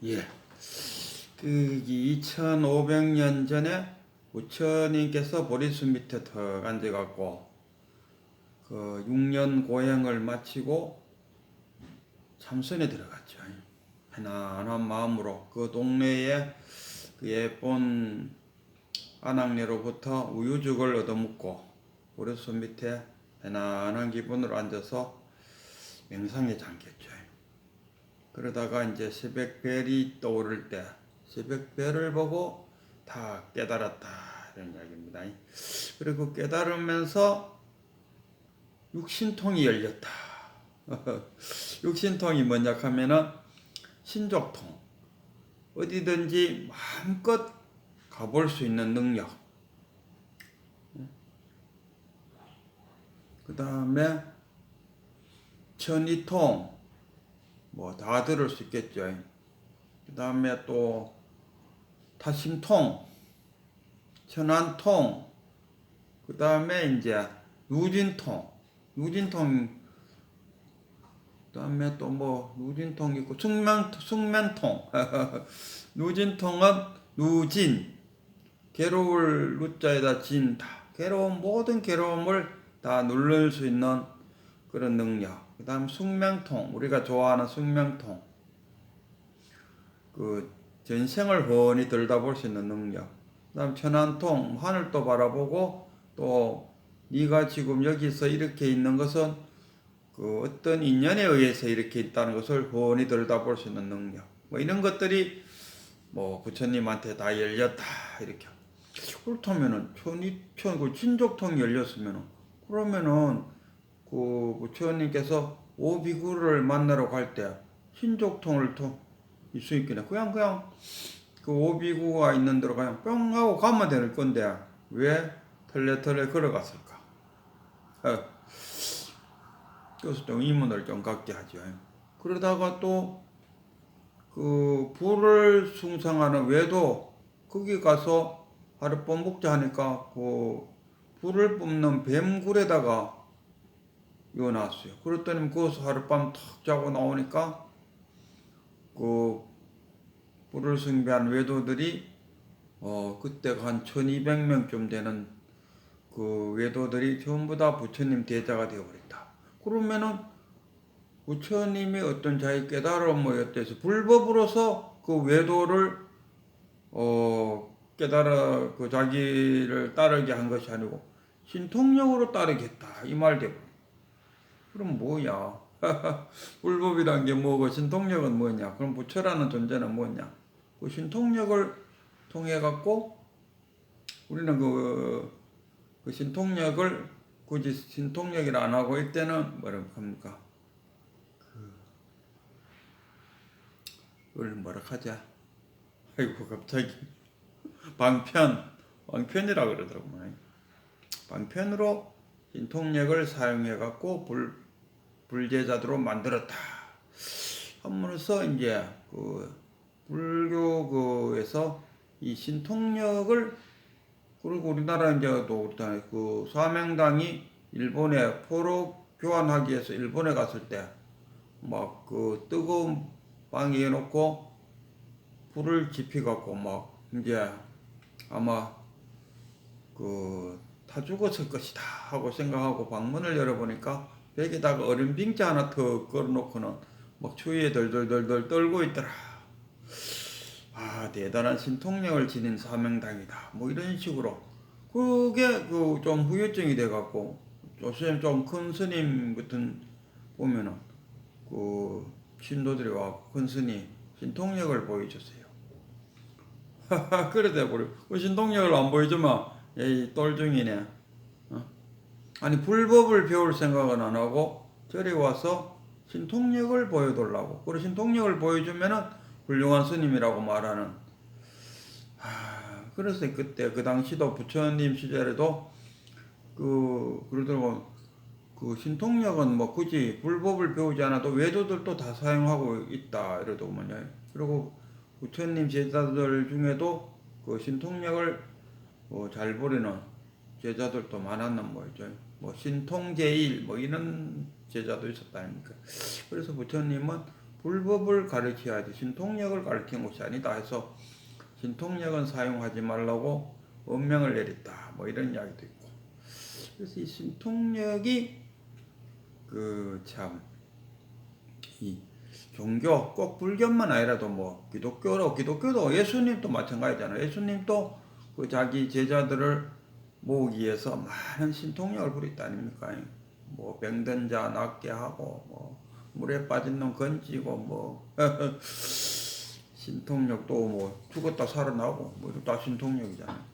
예. 2500년 전에 부처님께서 보리수 밑에 턱 앉아갖고 6년 고행을 마치고 참선에 들어갔죠. 편안한 마음으로 그 동네에 그 예쁜 안악내로부터 우유죽을 얻어먹고 보리수 밑에 편안한 기분으로 앉아서 명상에 잠겼죠. 그러다가 이제 새벽별이 떠오를 때 새벽별을 보고 다 깨달았다 이런 이야기입니다. 그리고 깨달으면서 육신통이 열렸다. 육신통이 뭐냐 하면은 신족통, 어디든지 마음껏 가볼 수 있는 능력. 그 다음에 천이통, 뭐 다 들을 수 있겠죠. 그 다음에 또 타심통, 천안통, 그 다음에 이제 누진통, 그 다음에 또 뭐 누진통 있고 숙면통. 누진통은 누진, 괴로울 누자에다 진다. 모든 괴로움을 다 누를 수 있는 그런 능력. 그 다음 숙명통, 우리가 좋아하는 숙명통, 그 전생을 훤히 들여다볼 수 있는 능력. 그 다음 천안통, 하늘도 바라보고 또 네가 지금 여기서 이렇게 있는 것은 그 어떤 인연에 의해서 이렇게 있다는 것을 훤히 들여다볼 수 있는 능력. 뭐 이런 것들이 뭐 부처님한테 다 열렸다 이렇게. 그렇다면은 그 친족통이 열렸으면은 그러면은 그 부처님께서 오비구를 만나러 갈 때 신족통을 있수 있겠네. 그냥 그 오비구가 있는 데로 그냥 뿅 하고 가면 될 건데 왜 털레털레 걸어갔을까? 그래서 좀 의문을 좀 갖게 하죠. 그러다가 또 그 불을 숭상하는 외도 거기 가서 하룻밤 묵자 하니까 그 불을 뿜는 뱀굴에다가 이어놨어요. 그랬더니 거기서 하룻밤 탁 자고 나오니까 그 불을 숭배한 외도들이 그때가 한 1200명쯤 되는 그 외도들이 전부 다 부처님 대자가 되어버렸다. 그러면은 부처님이 어떤 자기 깨달음에 어때서 불법으로서 그 외도를 깨달아 그 자기를 따르게 한 것이 아니고 신통력으로 따르겠다 이 말 되고. 그럼 뭐야? 불법이란 게 뭐고 신통력은 뭐냐? 그럼 부처라는 존재는 뭐냐? 그 신통력을 통해 갖고 우리는 그 신통력을 굳이 신통력이라 안 하고 이때는 뭐라고 합니까? 그걸 뭐라 하자? 아이고 갑자기 방편이라고 그러더라고요. 방편으로 신통력을 사용해 갖고 불제자도로 만들었다. 하면서 이제 그 불교에서 이 신통력을 그리고 우리나라 이제 또 그 사명당이 일본에 포로 교환하기 위해서 일본에 갔을 때 막 그 뜨거운 방에 해놓고 불을 지피갖고 막 이제 아마 그 다 죽었을 것이다 하고 생각하고 방문을 열어보니까 벽에다가 얼음 빙자 하나 더 걸어놓고는 막 추위에 덜덜덜덜 떨고 있더라. 아, 대단한 신통력을 지닌 사명당이다. 뭐 이런 식으로. 그게 그 좀 후유증이 돼갖고, 좀 큰 스님 같은 보면은, 그 신도들이 와, 큰 스님, 신통력을 보여줬어요. 그래 돼버려. 그 신통력을 안 보여주면, 이 똘중이네. 어? 아니, 불법을 배울 생각은 안 하고, 저리 와서 신통력을 보여달라고. 그리고 신통력을 보여주면은 훌륭한 스님이라고 말하는. 그래서 그때 그 당시도 부처님 시절에도 그러더라고. 그 신통력은 뭐 굳이 불법을 배우지 않아도 외도들도 다 사용하고 있다 이러더군요. 그리고 부처님 제자들 중에도 그 신통력을 잘 부리는 제자들도 많았는 거죠. 뭐 신통제일 뭐 이런 제자도 있었다 아닙니까? 그래서 부처님은 불법을 가르쳐야지 신통력을 가르치는 것이 아니다 해서 신통력은 사용하지 말라고 엄명을 내렸다. 뭐 이런 이야기도 있고. 그래서 이 신통력이 이 종교 꼭 불교만 아니라도 뭐 기독교도 예수님도 마찬가지잖아요. 예수님도 그 자기 제자들을 모으기 위해서 많은 신통력을 부렸다 아닙니까? 뭐 병든 자 낫게 하고 뭐 물에 빠진 놈 건지고 뭐 신통력도 뭐 죽었다 살아나고 뭐 이것도 다 신통력이잖아요.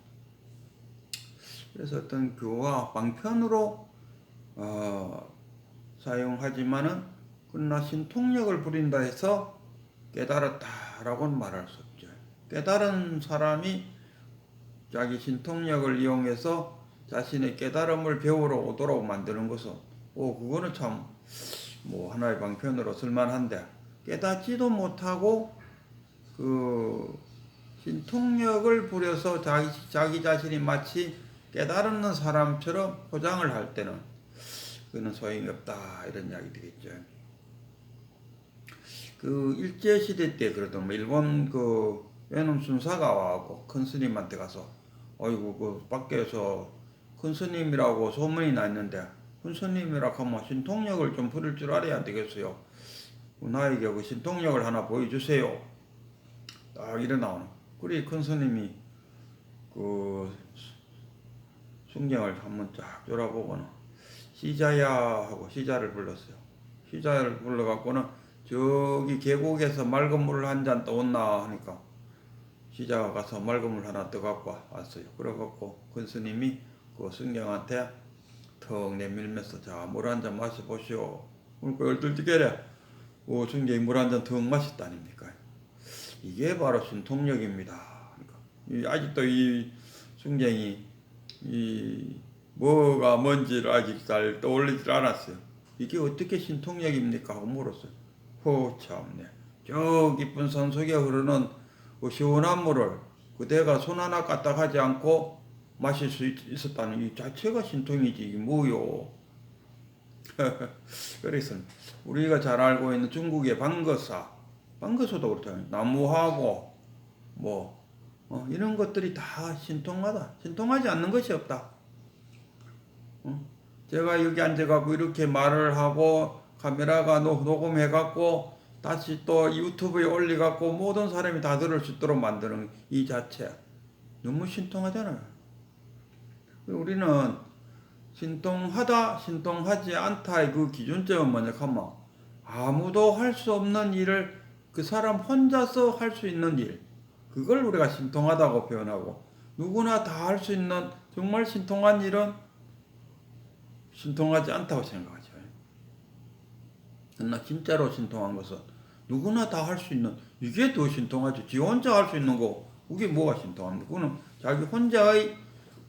그래서 어떤 교화 방편으로 사용하지만은 그러나 신통력을 부린다 해서 깨달았다라고는 말할 수 없죠. 깨달은 사람이 자기 신통력을 이용해서 자신의 깨달음을 배우러 오도록 만드는 것은 그거는 참 뭐 하나의 방편으로 쓸만한데 깨닫지도 못하고 그 신통력을 부려서 자기 자신이 마치 깨달는 사람처럼 포장을 할 때는 그는 소용이 없다 이런 이야기 되겠죠. 그 일제 시대 때 그러던 뭐 일본 그 외놈 순사가 와고 큰 스님한테 가서 어이구 그 밖에서 큰 스님이라고 소문이 났는데 큰 스님이라고 하면 신통력을 좀 부릴 줄 알아야 되겠어요. 나에게 그 신통력을 하나 보여주세요. 딱 일어나오는. 그래 큰 스님이 그 순경을 한번 쫙 돌아보고는 시자야 하고 시자를 불렀어요. 시자를 불러갖고는 저기 계곡에서 맑은 물을 한 잔 떠온나 하니까 시자가 가서 맑은 물 하나 떠갖고 왔어요. 그래갖고 큰 스님이 그 순경한테 턱 내밀면서 자 물 한 잔 마셔보시오. 그러니까 얼떨결에 순경이 물 한 잔 턱 마셨다 아닙니까? 이게 바로 신통력입니다. 그러니까 아직도 이 순경이 뭐가 뭔지를 아직 잘 떠올리질 않았어요. 이게 어떻게 신통력입니까? 하고 물었어요. 참네. 저 깊은 산 속에 흐르는 그 시원한 물을 그대가 손 하나 까딱하지 않고 마실 수 있었다는 이 자체가 신통이지 이게 뭐요? 그래서 우리가 잘 알고 있는 중국의 방거사도 그렇잖아요. 나무하고 뭐 이런 것들이 다 신통하다. 신통하지 않는 것이 없다. 제가 여기 앉아갖고 이렇게 말을 하고 카메라가 녹음해갖고 다시 또 유튜브에 올려갖고 모든 사람이 다 들을 수 있도록 만드는 이 자체 너무 신통하잖아요. 우리는 신통하다, 신통하지 않다의 그 기준점은 뭐냐 하면 아무도 할 수 없는 일을 그 사람 혼자서 할 수 있는 일 그걸 우리가 신통하다고 표현하고 누구나 다 할 수 있는 정말 신통한 일은 신통하지 않다고 생각하죠. 그러나 진짜로 신통한 것은 누구나 다 할 수 있는 이게 더 신통하죠. 지 혼자 할 수 있는 거 그게 뭐가 신통합니까? 그거는 자기 혼자의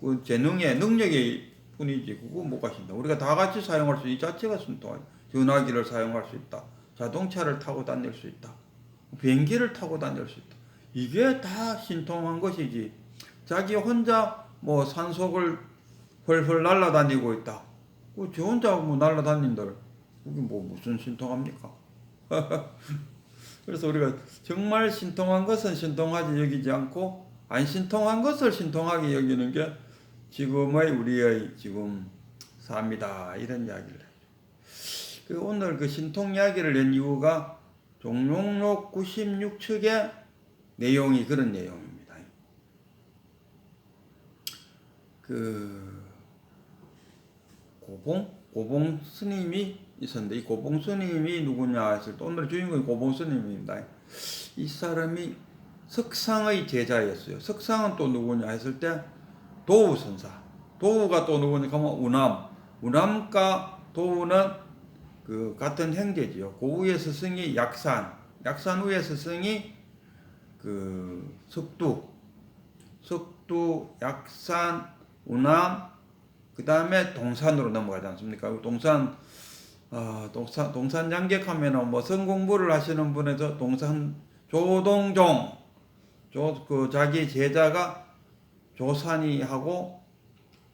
그 재능의 능력의 뿐이지 그거 뭐가 신통? 우리가 다 같이 사용할 수 이 자체가 신통하죠. 전화기를 사용할 수 있다. 자동차를 타고 다닐 수 있다. 비행기를 타고 다닐 수 있다. 이게 다 신통한 것이지. 자기 혼자 뭐 산속을 헐헐 날아다니고 있다. 저 혼자 뭐 날아다닌다. 그게 뭐 무슨 신통합니까? 그래서 우리가 정말 신통한 것은 신통하게 여기지 않고 안 신통한 것을 신통하게 여기는 게 지금의 우리의 지금 삶이다. 이런 이야기를 해요. 오늘 그 신통 이야기를 낸 이유가 종룡록 96척의 내용이 그런 내용입니다. 고봉 스님이 있었는데 이 고봉 스님이 누구냐 했을 때 오늘 주인공이 고봉 스님입니다. 이 사람이 석상의 제자였어요. 석상은 또 누구냐 했을 때 도우 선사. 도우가 또 누구냐 하면 우남과 도우는 그 같은 형제지요. 그 위에 스승이 약산 위에 스승이 그 석두, 약산, 우남, 그 다음에 동산으로 넘어가지 않습니까? 동산 양객하면은 뭐 성공부를 하시는 분에서 동산 조동종, 그 자기 제자가 조산이 하고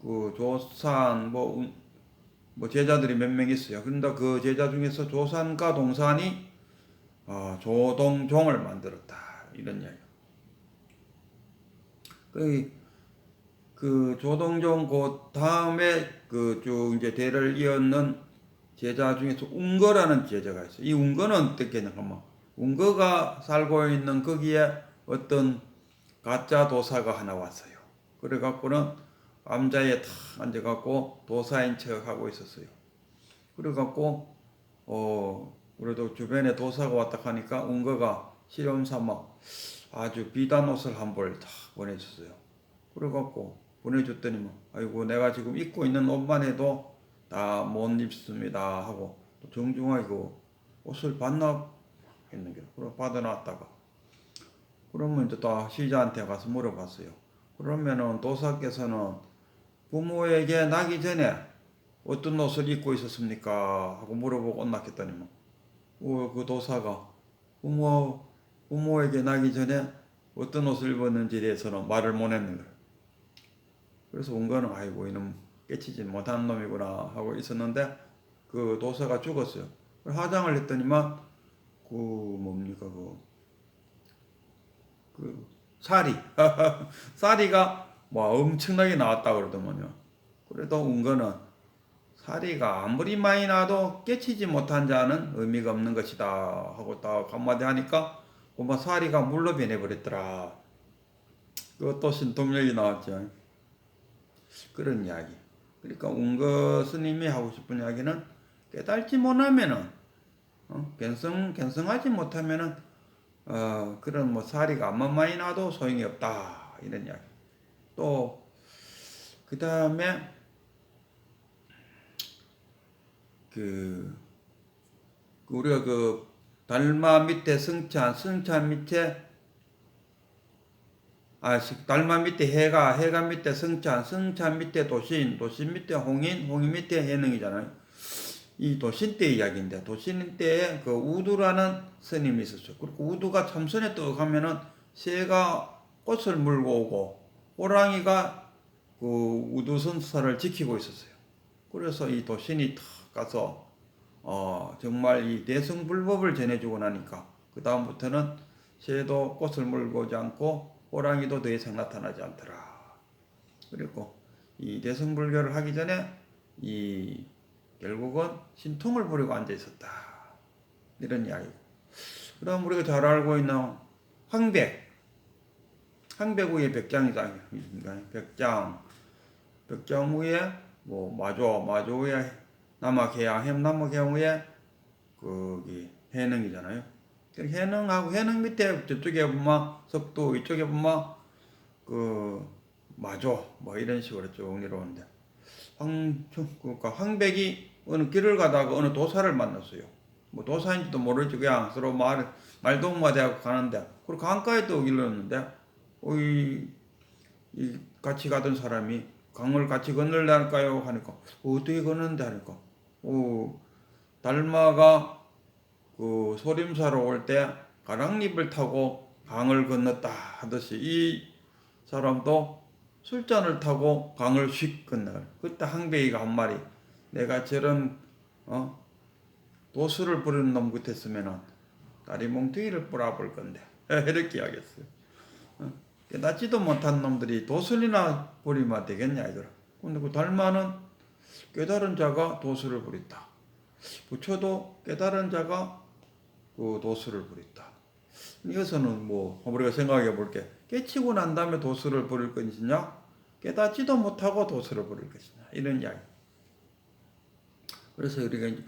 그 조산 뭐 제자들이 몇 명 있어요. 그런데 그 제자 중에서 조산과 동산이 조동종을 만들었다. 이런 이야기. 그 조동종 그 다음에 그 쭉 이제 대를 이었는 제자 중에서 운거라는 제자가 있어요. 이 운거는 어떻게 했냐면 운거가 살고 있는 거기에 어떤 가짜 도사가 하나 왔어요. 그래갖고는 암자에 탁 앉아갖고 도사인 척하고 있었어요. 그래갖고 그래도 주변에 도사가 왔다 하니까 운거가 실험삼아 아주 비단 옷을 한 벌 다 보내줬어요. 그래갖고 보내줬더니 뭐 아이고 내가 지금 입고 있는 옷만 해도 다 못 입습니다 하고 또 정중하게 그 옷을 반납했는 게 그래 받아놨다가 그러면 이제 또 시자한테 가서 물어봤어요. 그러면은 도사께서는 부모에게 나기 전에 어떤 옷을 입고 있었습니까? 하고 물어보고 온났겠더니만 그 도사가 부모에게 나기 전에 어떤 옷을 입었는지에 대해서는 말을 못 했는 거예요. 그래서 온거는 아이고 이놈 깨치지 못한 놈이구나 하고 있었는데 그 도사가 죽었어요. 화장을 했더니만 그 뭡니까 그 사리 사리가 뭐 엄청나게 나왔다 그러더만요. 그래도 온거는 사리가 아무리 많이 나도 깨치지 못한 자는 의미가 없는 것이다 하고 딱 한마디 하니까 고마 사리가 물로 변해버렸더라. 그것도 신통력이 나왔죠. 그런 이야기. 그러니까 운거 스님이 하고 싶은 이야기는 깨달지 못하면은 견성하지 못하면은 그런 뭐 사리가 암만 많이 나도 소용이 없다 이런 이야기. 또 그 다음에 우리가 그 달마 밑에 성찬 밑에 달마 밑에 해가 밑에 성찬 밑에 도신 밑에 홍인 밑에 해능이잖아요. 이 도신 때 이야기인데 도신 때에 그 우두라는 스님이 있었어요. 그리고 우두가 참선에 떠가면은 새가 꽃을 물고 오고 호랑이가 그 우두 선사를 지키고 있었어요. 그래서 이 도신이 탁 가서 정말 이 대승불법을 전해주고 나니까 그 다음부터는 새도 꽃을 물고 오지 않고 호랑이도 더 이상 나타나지 않더라. 그리고 이 대승불교를 하기 전에 결국은 신통을 부리고 앉아 있었다. 이런 이야기고. 그다음 우리가 잘 알고 있는 황백 위에 벽장이다. 벽장 위에 뭐 마조 위에 남악해양 위에 거기 해능이잖아요. 해능하고 해능 밑에 저쪽에 보면 석도 이쪽에 보면 그 마조 뭐 이런 식으로 쭉 내려오는데 그러니까 황백이 어느 길을 가다가 어느 도사를 만났어요. 뭐 도사인지도 모르지 그냥 서로 말동무가 되고 가는데 그리고 강가에 또 길렀는데 이 같이 가던 사람이 강을 같이 건널까요 하니까 어떻게 건너는데 하니까 달마가 그 소림사로 올 때 가랑잎을 타고 강을 건넜다 하듯이 이 사람도 술잔을 타고 강을 휙 건너요. 그때 항배이가 한 말이 내가 저런 도수를 부리는 놈 같았으면은 다리 몽둥이를 뿌려볼 건데 이렇게 이야기했어요. 깨닫지도 못한 놈들이 도술이나 부리면 되겠냐 이거라. 근데 그 달마는 깨달은 자가 도술을 부린다. 부처도 깨달은 자가 그 도술을 부린다. 이것은 뭐 우리가 생각해 볼게. 깨치고 난 다음에 도술을 부릴 것이냐, 깨닫지도 못하고 도술을 부릴 것이냐 이런 이야기. 그래서 우리가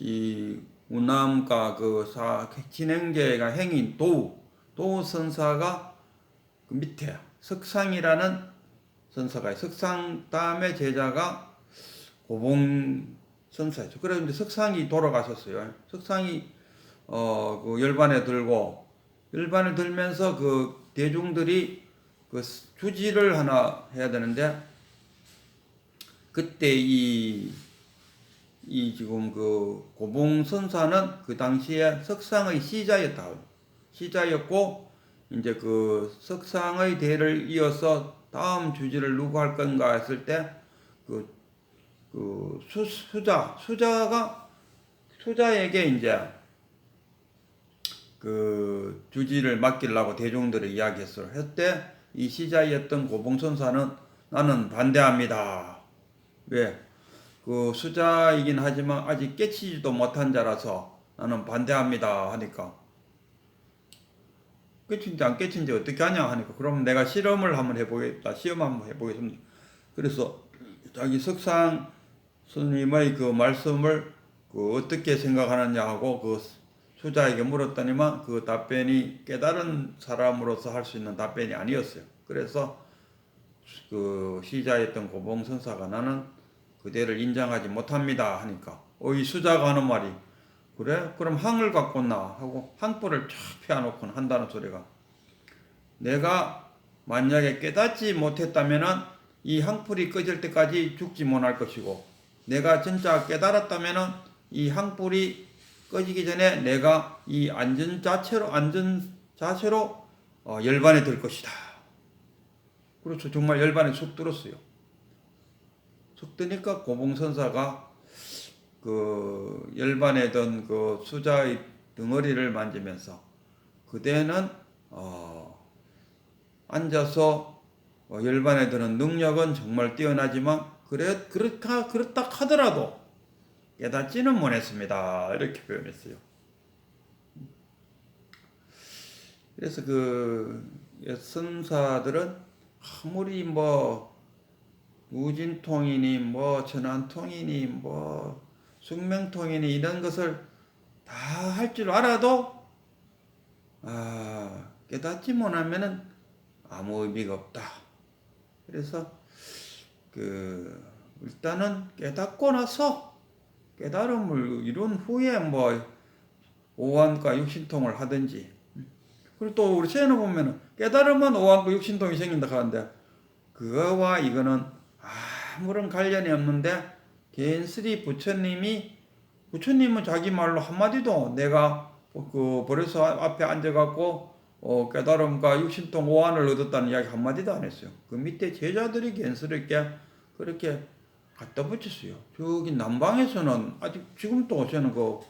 이 우남과 그 진행제가 행인 도우 선사가 그 밑에 석상이라는 선사가 석상 다음에 제자가 고봉 선사였죠. 그래서 석상이 돌아가셨어요. 석상이 그 열반에 열반을 들면서 그 대중들이 그 주지를 하나 해야 되는데 그때 지금 그 고봉 선사는 그 당시에 석상의 시자였고 이제 그 석상의 대를 이어서 다음 주지를 누구 할 건가 했을 때 수자에게 이제 그 주지를 맡기려고 대중들에 이야기했어요. 했때 이 시자였던 고봉선사는 나는 반대합니다. 왜? 그 수자이긴 하지만 아직 깨치지도 못한 자라서 나는 반대합니다 하니까 깨친지 안 깨친지 어떻게 하냐 하니까 그럼 내가 실험을 한번 해보겠다. 시험 한번 해보겠습니다. 그래서 자기 석상 스님의 그 말씀을 그 어떻게 생각하느냐 하고 그 수자에게 물었더니만 그 답변이 깨달은 사람으로서 할 수 있는 답변이 아니었어요. 그래서 그 시자였던 고봉선사가 나는 그대를 인정하지 못합니다 하니까 이 수자가 하는 말이 그래? 그럼 항을 갖고 나 하고 항불을 쫙 펴놓고 한다는 소리가 내가 만약에 깨닫지 못했다면은 이 항불이 꺼질 때까지 죽지 못할 것이고 내가 진짜 깨달았다면은 이 항불이 꺼지기 전에 내가 이 안전 자체로 열반에 들 것이다. 그렇죠. 정말 열반에 쑥 들었어요. 쑥 드니까 고봉선사가 그 열반에 든 그 수자의 덩어리를 만지면서 그대는 앉아서 열반에 드는 능력은 정말 뛰어나지만 그렇다 하더라도 깨닫지는 못했습니다. 이렇게 표현했어요. 그래서 그 선사들은 아무리 뭐 우진통이니 뭐 천안통이니 뭐 숙명통이니 이런 것을 다 할 줄 알아도 깨닫지 못하면은 아무 의미가 없다. 그래서 그 일단은 깨닫고 나서 깨달음을 이룬 후에 뭐 오한과 육신통을 하든지 그리고 또 우리 시에는 보면은 깨달으면 오한과 육신통이 생긴다 하는데 그거와 이거는 아무런 관련이 없는데 괜스리 부처님은 자기 말로 한마디도 내가 그 버려서 앞에 앉아갖고 깨달음과 육신통 오한을 얻었다는 이야기 한마디도 안 했어요. 그 밑에 제자들이 괜스럽게 그렇게 갖다 붙였어요. 저기 남방에서는 아직 지금도 저는 그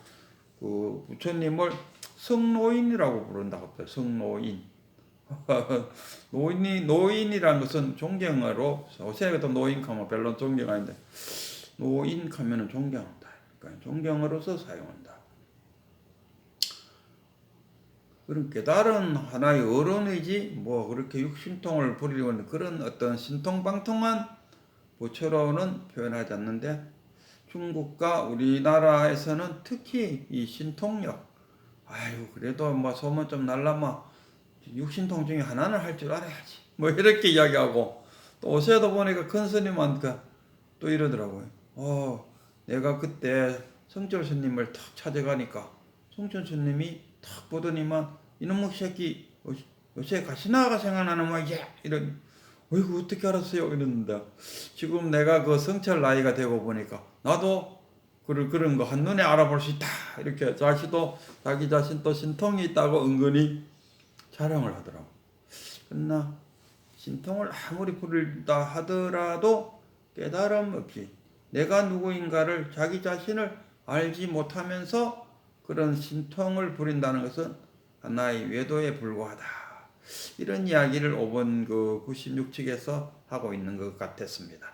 부처님을 성노인이라고 부른다고 해요. 성노인. 노인이라는 것은 존경어로, 요새 같은 노인 하면 별로 존경 아닌데, 노인 하면은 존경한다. 그러니까 존경어로서 사용한다. 그런 깨달은 하나의 어른이지, 뭐, 그렇게 육신통을 부리려는 그런 어떤 신통방통한 부처로는 표현하지 않는데, 중국과 우리나라에서는 특히 이 신통력, 그래도 뭐 소문 좀 날라마 육신통 중에 하나는 할 줄 알아야지. 뭐 이렇게 이야기하고 또 옷에도 보니까 큰 스님한테 또 이러더라고요. 내가 그때 성철 스님을 탁 찾아가니까 성철 스님이 탁 보더니만 이놈의 새끼 요새 가시나가 생각나는 모양이야. 이런 어이구 어떻게 알았어요? 이랬는데 지금 내가 그 성철 나이가 되고 보니까 나도 그런 거 한눈에 알아볼 수 있다. 이렇게 자기 자신도 신통이 있다고 은근히 자랑을 하더라고. 그러나 신통을 아무리 부린다 하더라도 깨달음 없이 내가 누구인가를 자기 자신을 알지 못하면서 그런 신통을 부린다는 것은 하나의 외도에 불과하다. 이런 이야기를 5번 그 96칙에서 하고 있는 것 같았습니다.